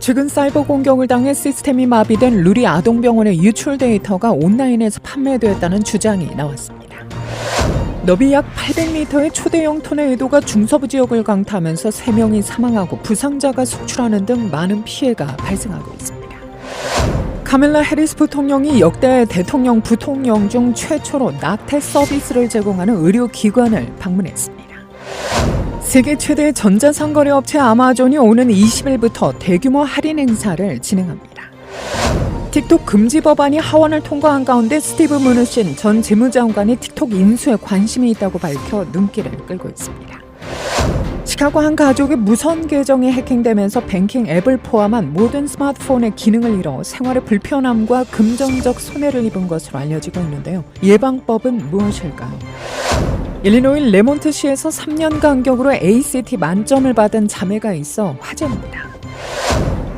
최근 사이버 공격을 당해 시스템이 마비된 루리 아동병원의 유출 데이터가 온라인에서 판매되었다는 주장이 나왔습니다. 너비 약 800m의 초대형 토네이도가 중서부 지역을 강타하면서 3명이 사망하고 부상자가 속출하는 등 많은 피해가 발생하고 있습니다. 카밀라 해리스 부통령이 역대 대통령, 부통령 중 최초로 낙태 서비스를 제공하는 의료기관을 방문했습니다. 세계 최대 전자상거래 업체 아마존이 오는 20일부터 대규모 할인 행사를 진행합니다. 틱톡 금지 법안이 하원을 통과한 가운데 스티브 무누신 전 재무장관이 틱톡 인수에 관심이 있다고 밝혀 눈길을 끌고 있습니다. 시카고 한 가족의 무선 계정이 해킹되면서 뱅킹 앱을 포함한 모든 스마트폰의 기능을 잃어 생활의 불편함과 금전적 손해를 입은 것으로 알려지고 있는데요. 예방법은 무엇일까요? 일리노이 레몬트시에서 3년 간격으로 ACT 만점을 받은 자매가 있어 화제입니다.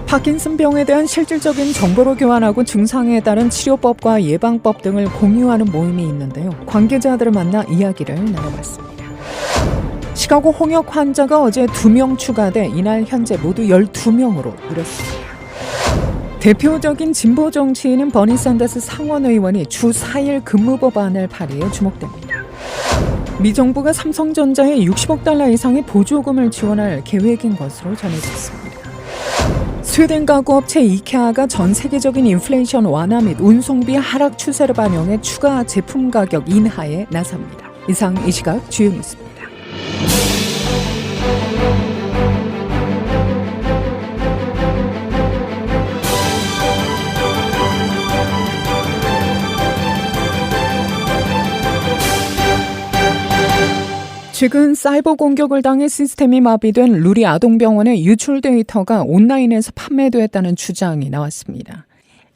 파킨슨병에 대한 실질적인 정보를 교환하고 증상에 따른 치료법과 예방법 등을 공유하는 모임이 있는데요. 관계자들을 만나 이야기를 나눠봤습니다. 시카고 홍역 환자가 어제 2명 추가돼 이날 현재 모두 12명으로 늘었습니다. 대표적인 진보 정치인인 버니 샌더스 상원 의원이 주 4일 근무 법안을 발의해 주목됩니다. 미 정부가 삼성전자에 60억 달러 이상의 보조금을 지원할 계획인 것으로 전해졌습니다. 스웨덴 가구업체 이케아가 전 세계적인 인플레이션 완화 및 운송비 하락 추세를 반영해 추가 제품 가격 인하에 나섭니다. 이상 이 시각 주요 뉴스입니다. 최근 사이버 공격을 당해 시스템이 마비된 루리 아동병원의 유출 데이터가 온라인에서 판매되었다는 주장이 나왔습니다.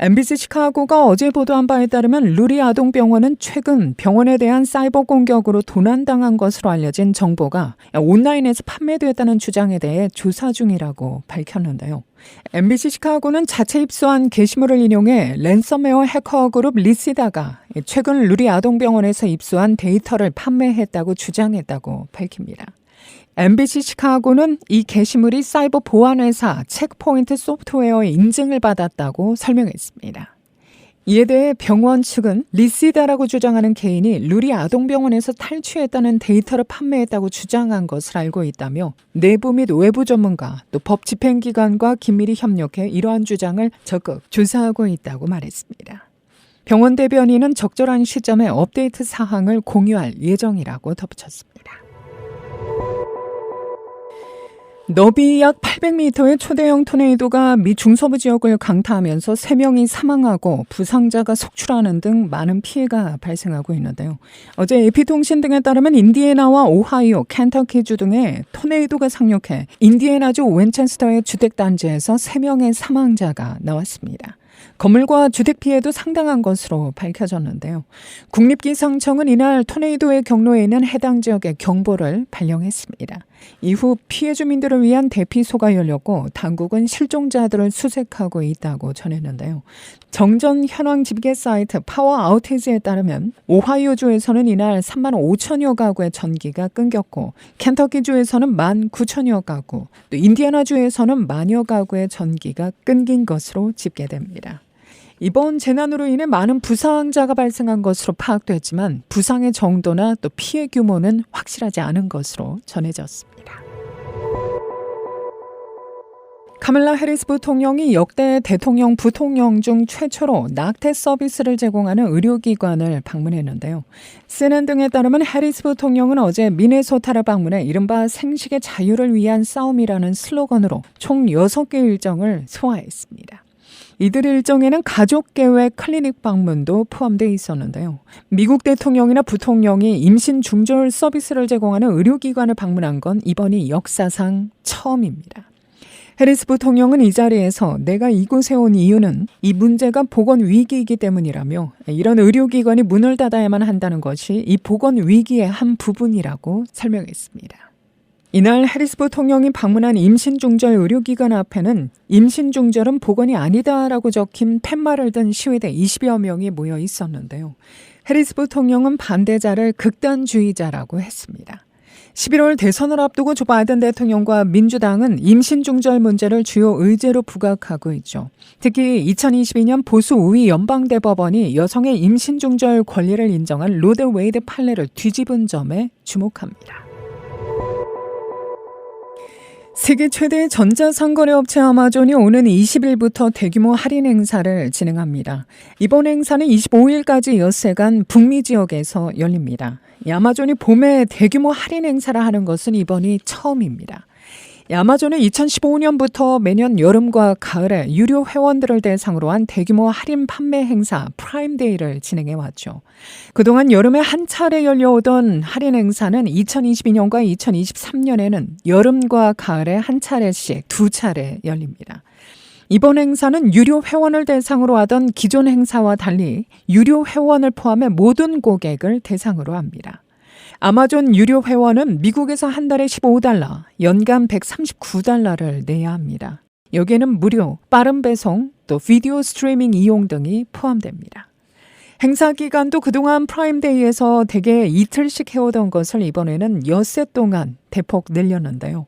MBC 시카고가 어제 보도한 바에 따르면 루리 아동병원은 최근 병원에 대한 사이버 공격으로 도난당한 것으로 알려진 정보가 온라인에서 판매되었다는 주장에 대해 조사 중이라고 밝혔는데요. MBC 시카고는 자체 입수한 게시물을 인용해 랜섬웨어 해커 그룹 리시다가 최근 루리 아동병원에서 입수한 데이터를 판매했다고 주장했다고 밝힙니다. MBC 시카고는 이 게시물이 사이버 보안회사 체크포인트 소프트웨어의 인증을 받았다고 설명했습니다. 이에 대해 병원 측은 리시다라고 주장하는 개인이 루리 아동병원에서 탈취했다는 데이터를 판매했다고 주장한 것을 알고 있다며 내부 및 외부 전문가 또 법 집행기관과 긴밀히 협력해 이러한 주장을 적극 조사하고 있다고 말했습니다. 병원 대변인은 적절한 시점에 업데이트 사항을 공유할 예정이라고 덧붙였습니다. 너비 약 800m의 초대형 토네이도가 미 중서부 지역을 강타하면서 3명이 사망하고 부상자가 속출하는 등 많은 피해가 발생하고 있는데요. 어제 AP통신 등에 따르면 인디애나와 오하이오, 켄터키주 등의 토네이도가 상륙해 인디애나주 웬체스터의 주택단지에서 3명의 사망자가 나왔습니다. 건물과 주택 피해도 상당한 것으로 밝혀졌는데요. 국립기상청은 이날 토네이도의 경로에 있는 해당 지역에 경보를 발령했습니다. 이후 피해 주민들을 위한 대피소가 열렸고 당국은 실종자들을 수색하고 있다고 전했는데요. 정전 현황 집계 사이트 파워 아우티지에 따르면 오하이오주에서는 이날 3만 5천여 가구의 전기가 끊겼고 켄터키주에서는 1만 9천여 가구, 또 인디애나주에서는 만여 가구의 전기가 끊긴 것으로 집계됩니다. 이번 재난으로 인해 많은 부상자가 발생한 것으로 파악됐지만 부상의 정도나 또 피해 규모는 확실하지 않은 것으로 전해졌습니다. 카밀라 해리스 부통령이 역대 대통령, 부통령 중 최초로 낙태 서비스를 제공하는 의료기관을 방문했는데요. CNN 등에 따르면 해리스 부통령은 어제 미네소타를 방문해 이른바 생식의 자유를 위한 싸움이라는 슬로건으로 총 6개 일정을 소화했습니다. 이들 일정에는 가족계획 클리닉 방문도 포함되어 있었는데요. 미국 대통령이나 부통령이 임신 중절 서비스를 제공하는 의료기관을 방문한 건 이번이 역사상 처음입니다. 해리스 부통령은 이 자리에서 내가 이곳에 온 이유는 이 문제가 보건 위기이기 때문이라며 이런 의료기관이 문을 닫아야만 한다는 것이 이 보건 위기의 한 부분이라고 설명했습니다. 이날 해리스 부통령이 방문한 임신중절 의료기관 앞에는 임신중절은 보건이 아니다라고 적힌 팻말을 든 시위대 20여 명이 모여 있었는데요. 해리스 부통령은 반대자를 극단주의자라고 했습니다. 11월 대선을 앞두고 조 바이든 대통령과 민주당은 임신 중절 문제를 주요 의제로 부각하고 있죠. 특히 2022년 보수 우위 연방대법원이 여성의 임신 중절 권리를 인정한 로데 웨이드 판례를 뒤집은 점에 주목합니다. 세계 최대의 전자상거래 업체 아마존이 오는 20일부터 대규모 할인 행사를 진행합니다. 이번 행사는 25일까지 엿새간 북미 지역에서 열립니다. 아마존이 봄에 대규모 할인 행사를 하는 것은 이번이 처음입니다. 아마존은 2015년부터 매년 여름과 가을에 유료 회원들을 대상으로 한 대규모 할인 판매 행사 프라임데이를 진행해왔죠. 그동안 여름에 한 차례 열려오던 할인 행사는 2022년과 2023년에는 여름과 가을에 한 차례씩 두 차례 열립니다. 이번 행사는 유료 회원을 대상으로 하던 기존 행사와 달리 유료 회원을 포함해 모든 고객을 대상으로 합니다. 아마존 유료 회원은 미국에서 한 달에 $15, 연간 $139를 내야 합니다. 여기에는 무료, 빠른 배송, 또 비디오 스트리밍 이용 등이 포함됩니다. 행사 기간도 그동안 프라임데이에서 대개 이틀씩 해오던 것을 이번에는 엿새 동안 대폭 늘렸는데요.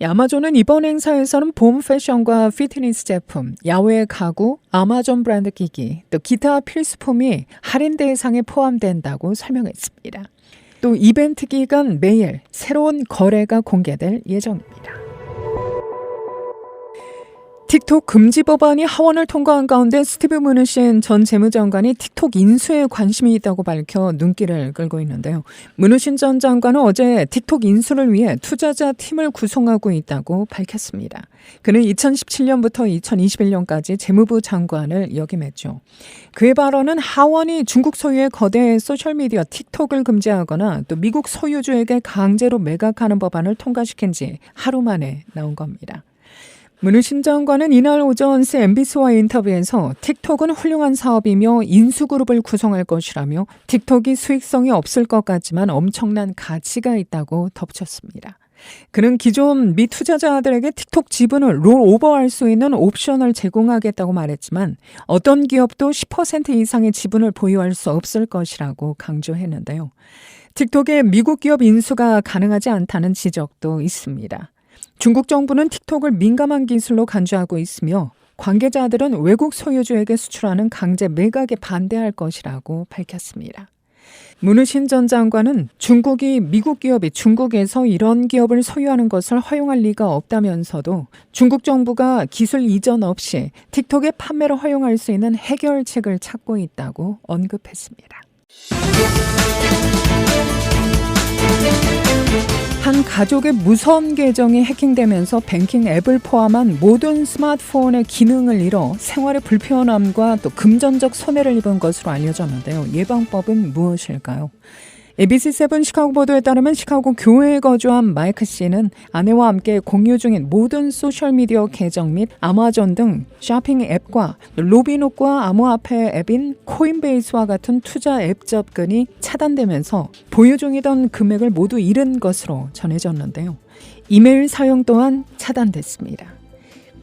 아마존은 이번 행사에서는 봄 패션과 피트니스 제품, 야외 가구, 아마존 브랜드 기기, 또 기타 필수품이 할인 대상에 포함된다고 설명했습니다. 또 이벤트 기간 매일 새로운 거래가 공개될 예정입니다. 틱톡 금지 법안이 하원을 통과한 가운데 스티브 므누신 전 재무장관이 틱톡 인수에 관심이 있다고 밝혀 눈길을 끌고 있는데요. 므누신 전 장관은 어제 틱톡 인수를 위해 투자자 팀을 구성하고 있다고 밝혔습니다. 그는 2017년부터 2021년까지 재무부 장관을 역임했죠. 그의 발언은 하원이 중국 소유의 거대 소셜미디어 틱톡을 금지하거나 또 미국 소유주에게 강제로 매각하는 법안을 통과시킨 지 하루 만에 나온 겁니다. 므누신 장관은 이날 오전 MBC와의 인터뷰에서 틱톡은 훌륭한 사업이며 인수그룹을 구성할 것이라며 틱톡이 수익성이 없을 것 같지만 엄청난 가치가 있다고 덧붙였습니다. 그는 기존 미 투자자들에게 틱톡 지분을 롤오버할 수 있는 옵션을 제공하겠다고 말했지만 어떤 기업도 10% 이상의 지분을 보유할 수 없을 것이라고 강조했는데요. 틱톡의 미국 기업 인수가 가능하지 않다는 지적도 있습니다. 중국 정부는 틱톡을 민감한 기술로 간주하고 있으며 관계자들은 외국 소유주에게 수출하는 강제 매각에 반대할 것이라고 밝혔습니다. 므누신 전 장관은 중국이 미국 기업이 중국에서 이런 기업을 소유하는 것을 허용할 리가 없다면서도 중국 정부가 기술 이전 없이 틱톡의 판매를 허용할 수 있는 해결책을 찾고 있다고 언급했습니다. 한 가족의 무선 계정이 해킹되면서 뱅킹 앱을 포함한 모든 스마트폰의 기능을 잃어 생활의 불편함과 또 금전적 손해를 입은 것으로 알려졌는데요. 예방법은 무엇일까요? ABC7 시카고 보도에 따르면 시카고 교회에 거주한 마이크 씨는 아내와 함께 공유 중인 모든 소셜미디어 계정 및 아마존 등 쇼핑 앱과 로빈훗과 암호화폐 앱인 코인베이스와 같은 투자 앱 접근이 차단되면서 보유 중이던 금액을 모두 잃은 것으로 전해졌는데요. 이메일 사용 또한 차단됐습니다.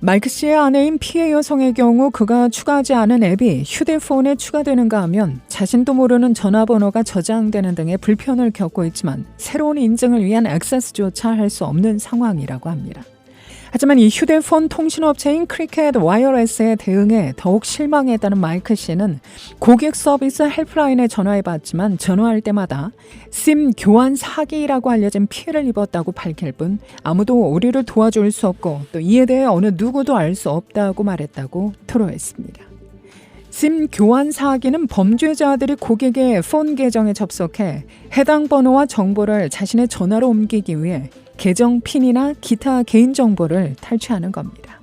마이크 씨의 아내인 피해 여성의 경우 그가 추가하지 않은 앱이 휴대폰에 추가되는가 하면 자신도 모르는 전화번호가 저장되는 등의 불편을 겪고 있지만 새로운 인증을 위한 액세스조차 할 수 없는 상황이라고 합니다. 하지만 이 휴대폰 통신업체인 크리켓 와이어레스에 대응해 더욱 실망했다는 마이크 씨는 고객 서비스 헬프라인에 전화해봤지만 전화할 때마다 심 교환 사기라고 알려진 피해를 입었다고 밝힐 뿐 아무도 우리를 도와줄 수 없고 또 이에 대해 어느 누구도 알 수 없다고 말했다고 토로했습니다. 심 교환 사기는 범죄자들이 고객의 폰 계정에 접속해 해당 번호와 정보를 자신의 전화로 옮기기 위해 계정 핀이나 기타 개인정보를 탈취하는 겁니다.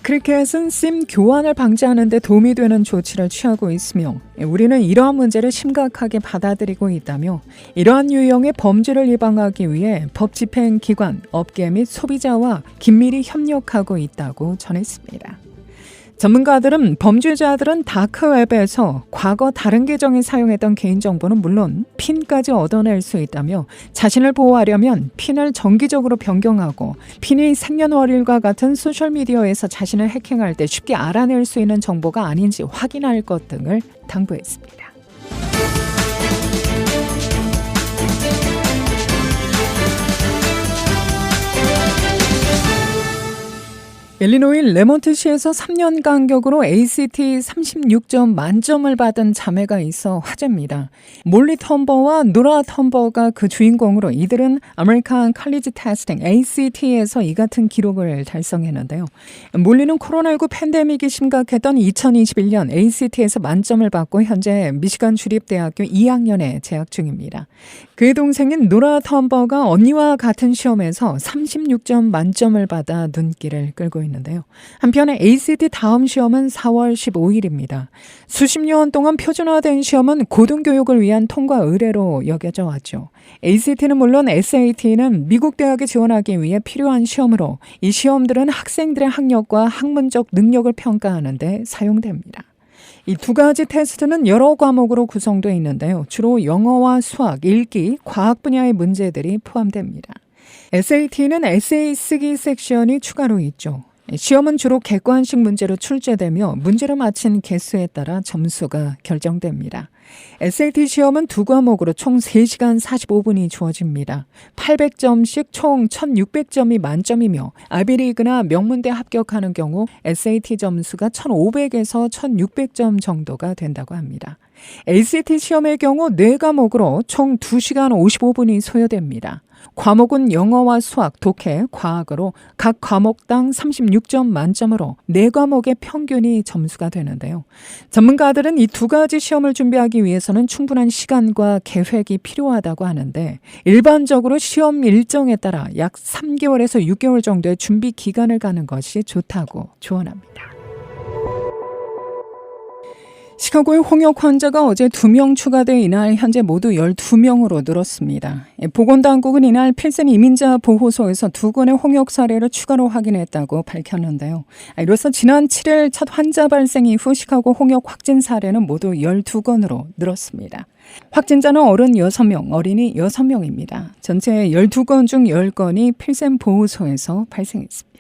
크리켓은 심 교환을 방지하는 데 도움이 되는 조치를 취하고 있으며 우리는 이러한 문제를 심각하게 받아들이고 있다며 이러한 유형의 범죄를 예방하기 위해 법 집행기관, 업계 및 소비자와 긴밀히 협력하고 있다고 전했습니다. 전문가들은 범죄자들은 다크웹에서 과거 다른 계정에 사용했던 개인정보는 물론 핀까지 얻어낼 수 있다며 자신을 보호하려면 핀을 정기적으로 변경하고 핀이 생년월일과 같은 소셜미디어에서 자신을 해킹할 때 쉽게 알아낼 수 있는 정보가 아닌지 확인할 것 등을 당부했습니다. 일리노이 레몬트시에서 3년 간격으로 ACT 36점 만점을 받은 자매가 있어 화제입니다. 몰리 텀버와 노라 텀버가 그 주인공으로 이들은 아메리칸 칼리지 테스팅 ACT에서 이 같은 기록을 달성했는데요. 몰리는 코로나19 팬데믹이 심각했던 2021년 ACT에서 만점을 받고 현재 미시간 주립대학교 2학년에 재학 중입니다. 그의 동생인 노라 텀버가 언니와 같은 시험에서 36점 만점을 받아 눈길을 끌고 있는데요. 한편에 ACT 다음 시험은 4월 15일입니다. 수십 년 동안 표준화된 시험은 고등교육을 위한 통과 의례로 여겨져 왔죠. ACT는 물론 SAT는 미국 대학에 지원하기 위해 필요한 시험으로 이 시험들은 학생들의 학력과 학문적 능력을 평가하는 데 사용됩니다. 이 두 가지 테스트는 여러 과목으로 구성되어 있는데요. 주로 영어와 수학, 읽기, 과학 분야의 문제들이 포함됩니다. SAT는 에세이 쓰기 섹션이 추가로 있죠. 시험은 주로 객관식 문제로 출제되며 문제를 맞힌 개수에 따라 점수가 결정됩니다. SAT 시험은 두 과목으로 총 3시간 45분이 주어집니다. 800점씩 총 1600점이 만점이며 아비리그나 명문대 합격하는 경우 SAT 점수가 1500에서 1600점 정도가 된다고 합니다. ACT 시험의 경우 4과목으로 총 2시간 55분이 소요됩니다. 과목은 영어와 수학, 독해, 과학으로 각 과목당 36점 만점으로 4과목의 평균이 점수가 되는데요. 전문가들은 이 두 가지 시험을 준비하기 위해서는 충분한 시간과 계획이 필요하다고 하는데 일반적으로 시험 일정에 따라 약 3개월에서 6개월 정도의 준비 기간을 가는 것이 좋다고 조언합니다. 시카고의 홍역 환자가 어제 2명 추가돼 이날 현재 모두 12명으로 늘었습니다. 보건당국은 이날 필센 이민자 보호소에서 2건의 홍역 사례를 추가로 확인했다고 밝혔는데요. 이로써 지난 7일 첫 환자 발생 이후 시카고 홍역 확진 사례는 모두 12건으로 늘었습니다. 확진자는 어른 6명, 어린이 6명입니다. 전체 12건 중 10건이 필센 보호소에서 발생했습니다.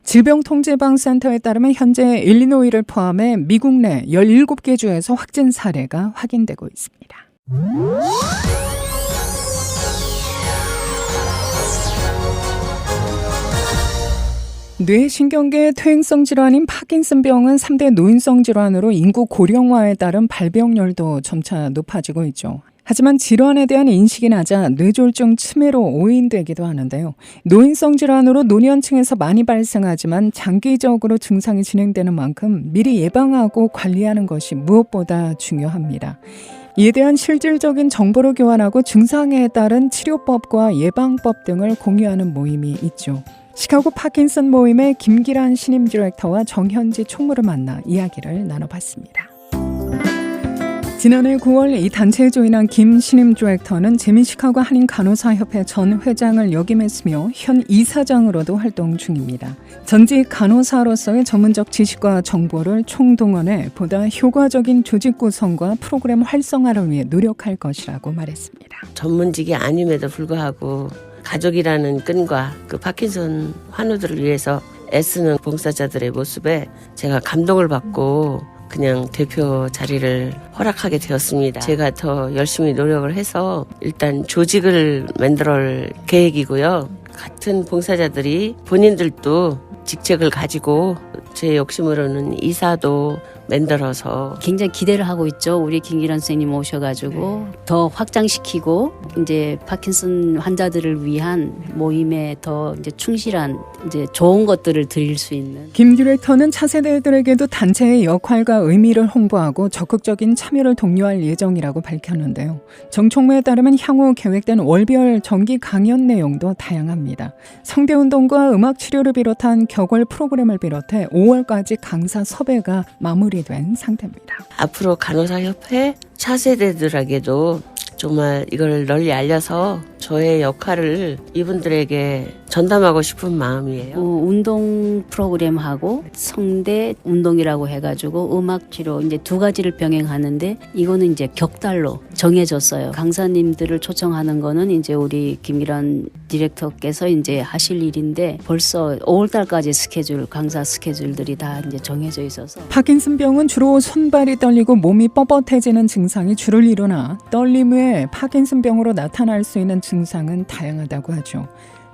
질병통제방센터에 따르면 현재 일리노이를 포함해 미국 내 17개 주에서 확진 사례가 확인되고 있습니다. 뇌신경계 퇴행성 질환인 파킨슨병은 3대 노인성 질환으로 인구 고령화에 따른 발병률도 점차 높아지고 있죠. 하지만 질환에 대한 인식이 낮아 뇌졸중 치매로 오인되기도 하는데요. 노인성 질환으로 노년층에서 많이 발생하지만 장기적으로 증상이 진행되는 만큼 미리 예방하고 관리하는 것이 무엇보다 중요합니다. 이에 대한 실질적인 정보를 교환하고 증상에 따른 치료법과 예방법 등을 공유하는 모임이 있죠. 시카고 파킨슨 모임의 김기란 신임 디렉터와 정현지 총무를 만나 이야기를 나눠봤습니다. 지난해 9월 이 단체에 조인한 김 신임 디렉터는 재미시카고 한인간호사협회 전 회장을 역임했으며 현 이사장으로도 활동 중입니다. 전직 간호사로서의 전문적 지식과 정보를 총동원해 보다 효과적인 조직 구성과 프로그램 활성화를 위해 노력할 것이라고 말했습니다. 전문직이 아님에도 불구하고 가족이라는 끈과 그 파킨슨 환우들을 위해서 애쓰는 봉사자들의 모습에 제가 감동을 받고 그냥 대표 자리를 허락하게 되었습니다. 제가 더 열심히 노력을 해서 일단 조직을 만들 계획이고요. 같은 봉사자들이 본인들도 직책을 가지고 제 욕심으로는 이사도 만들어서 굉장히 기대를 하고 있죠. 우리 김기란 선생님 오셔가지고 더 확장시키고 이제 파킨슨 환자들을 위한 모임에 더 이제 충실한 이제 좋은 것들을 드릴 수 있는. 김 디렉터는 차세대들에게도 단체의 역할과 의미를 홍보하고 적극적인 참여를 독려할 예정이라고 밝혔는데요. 정 총무에 따르면 향후 계획된 월별 정기 강연 내용도 다양합니다. 성대운동과 음악치료를 비롯한 격월 프로그램을 비롯해 5월까지 강사 섭외가 마무리된 상태입니다. 앞으로 간호사협회 차세대들에게도 정말 이걸 널리 알려서 저의 역할을 이분들에게 전담하고 싶은 마음이에요. 운동 프로그램하고 성대 운동이라고 해가지고 음악 치료 이제 두 가지를 병행하는데 이거는 이제 격달로 정해졌어요. 강사님들을 초청하는 거는 이제 우리 김기란 디렉터께서 이제 하실 일인데 벌써 5월달까지 스케줄 강사 스케줄들이 다 이제 정해져 있어서. 파킨슨병은 주로 손발이 떨리고 몸이 뻣뻣해지는 증상이 주를 이루나 떨림 외에 파킨슨병으로 나타날 수 있는 증상은 다양하다고 하죠.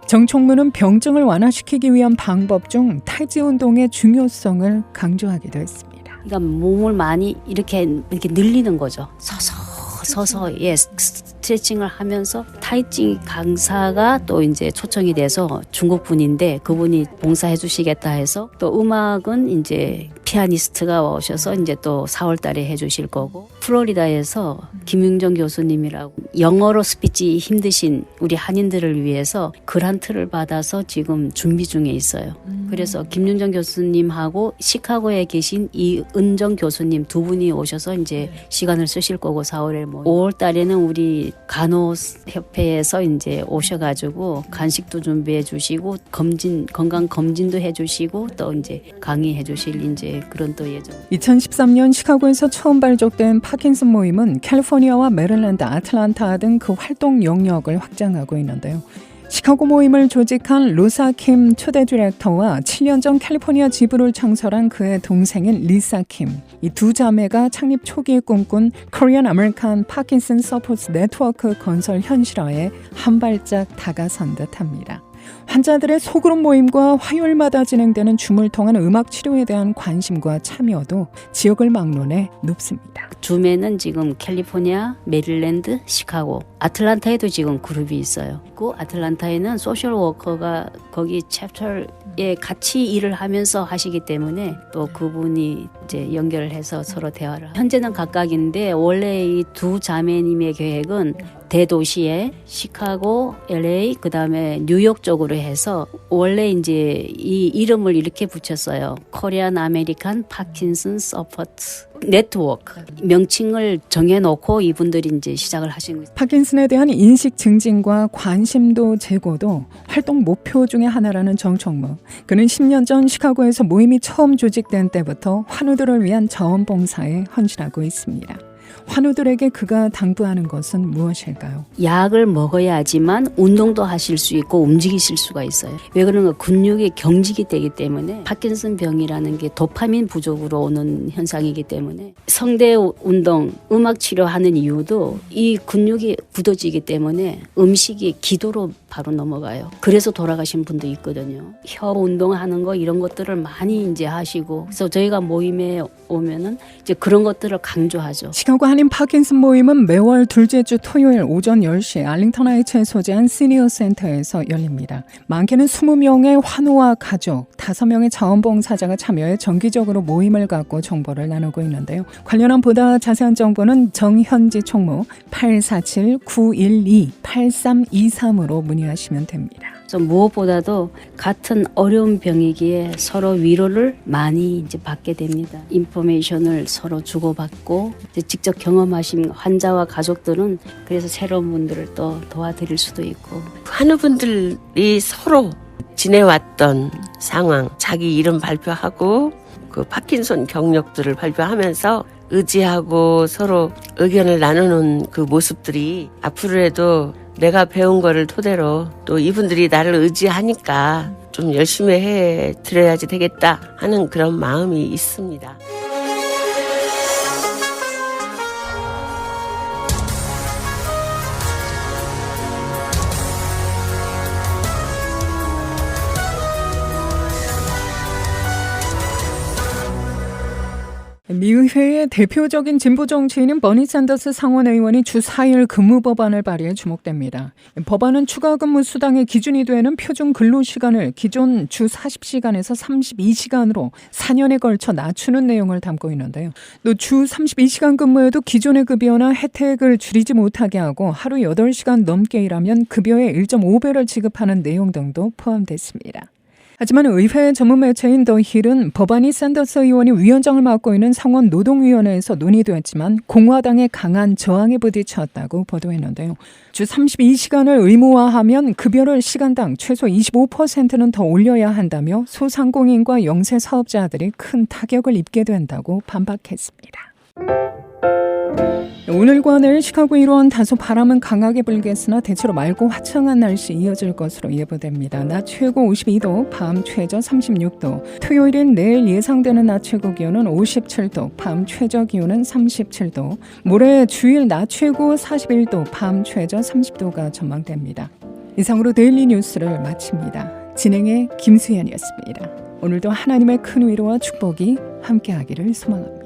정 총무는 병증을 완화시키기 위한 방법 중 타지 운동의 중요성을 강조하기도 했습니다. 그러니까 몸을 많이 이렇게 늘리는 거죠. 서서 스트레칭을 하면서 타이칭 강사가 또 이제 초청이 돼서 중국 분인데 그분이 봉사해 주시겠다 해서 또 음악은 이제 피아니스트가 오셔서 이제 또 4월 달에 해 주실 거고 플로리다에서 김윤정 교수님이라고 영어로 스피치 힘드신 우리 한인들을 위해서 그란트를 받아서 지금 준비 중에 있어요. 그래서 김윤정 교수님하고 시카고에 계신 이은정 교수님 두 분이 오셔서 이제 시간을 쓰실 거고 4월에 5월 달에는 우리 간호협회에서 이제 오셔가지고 간식도 준비해 주시고 건강 검진도 해 주시고 또 이제 강의해 주실 이제 그런 또 예정. 2013년 시카고에서 처음 발족된 파킨슨 모임은 캘리포니아와 메릴랜드, 아틀란타 등 그 활동 영역을 확장하고 있는데요. 시카고 모임을 조직한 로사 킴 초대 디렉터와 7년 전 캘리포니아 지부를 창설한 그의 동생인 리사 킴, 이 두 자매가 창립 초기에 꿈꾼 Korean American Parkinson Support Network 건설 현실화에 한 발짝 다가선 듯합니다. 환자들의 소그룹 모임과 화요일마다 진행되는 줌을 통한 음악 치료에 대한 관심과 참여도 지역을 막론해 높습니다. 줌에는 지금 캘리포니아, 메릴랜드, 시카고, 아틀란타에도 지금 그룹이 있어요. 그 아틀란타에는 소셜 워커가 거기 챕터에 같이 일을 하면서 하시기 때문에 또 그분이 이제 연결을 해서 서로 대화를 현재는 각각인데 원래 이 두 자매님의 계획은 대도시에 시카고, LA, 그다음에 뉴욕 쪽으로 해서 원래 이제 이 이름을 이렇게 붙였어요. 코리안 아메리칸 파킨슨 서포트 네트워크 명칭을 정해놓고 이분들이 이제 시작을 하신 거죠. 파킨슨에 대한 인식 증진과 관심도 제고도 활동 목표 중에 하나라는 정 총무. 그는 10년 전 시카고에서 모임이 처음 조직된 때부터 환우들을 위한 자원봉사에 헌신하고 있습니다. 환우들에게 그가 당부하는 것은 무엇일까요? 약을 먹어야지만 운동도 하실 수 있고 움직이실 수가 있어요. 왜 그런가? 근육이 경직이 되기 때문에 파킨슨 병이라는 게 도파민 부족으로 오는 현상이기 때문에 성대 운동, 음악 치료하는 이유도 이 근육이 굳어지기 때문에 음식이 기도로 바로 넘어가요. 그래서 돌아가신 분도 있거든요. 혀 운동하는 거 이런 것들을 많이 이제 하시고 그래서 저희가 모임에 오면은 이제 그런 것들을 강조하죠. 시카고 한인 파킨슨 모임은 매월 둘째 주 토요일 오전 10시 알링턴 하이츠에 소재한 시니어 센터에서 열립니다. 많게는 20명의 환우와 가족, 5명의 자원봉사자가 참여해 정기적으로 모임을 갖고 정보를 나누고 있는데요. 관련한 보다 자세한 정보는 정현지 총무 847-912-8323으로 문의하시면 됩니다. 무엇보다도 같은 어려운 병이기에 서로 위로를 많이 이제 받게 됩니다. 인포메이션을 서로 주고받고 이제 직접 경험하신 환자와 가족들은 그래서 새로운 분들을 또 도와드릴 수도 있고 환우분들이 서로 지내왔던 상황, 자기 이름 발표하고 그 파킨슨 경력들을 발표하면서 의지하고 서로 의견을 나누는 그 모습들이 앞으로라도 내가 배운 거를 토대로 또 이분들이 나를 의지하니까 좀 열심히 해 드려야지 되겠다 하는 그런 마음이 있습니다. 미의회의 대표적인 진보 정치인인 버니 샌더스 상원 의원이 주 4일 근무 법안을 발의해 주목됩니다. 법안은 추가 근무 수당의 기준이 되는 표준 근로시간을 기존 주 40시간에서 32시간으로 4년에 걸쳐 낮추는 내용을 담고 있는데요. 또 주 32시간 근무에도 기존의 급여나 혜택을 줄이지 못하게 하고 하루 8시간 넘게 일하면 급여의 1.5배를 지급하는 내용 등도 포함됐습니다. 하지만 의회 전문 매체인 더 힐은 법안이 샌더스 의원이 위원장을 맡고 있는 상원 노동위원회에서 논의되었지만 공화당의 강한 저항에 부딪혔다고 보도했는데요. 주 32시간을 의무화하면 급여를 시간당 최소 25%는 더 올려야 한다며 소상공인과 영세 사업자들이 큰 타격을 입게 된다고 반박했습니다. 오늘과 내일 시카고 이루원 다소 바람은 강하게 불겠으나 대체로 맑고 화창한 날씨 이어질 것으로 예보됩니다. 낮 최고 52도, 밤 최저 36도. 토요일인 내일 예상되는 낮 최고 기온은 57도, 밤 최저 기온은 37도. 모레 주일 낮 최고 41도, 밤 최저 30도가 전망됩니다. 이상으로 데일리 뉴스를 마칩니다. 진행의 김수현이었습니다. 오늘도 하나님의 큰 위로와 축복이 함께하기를 소망합니다.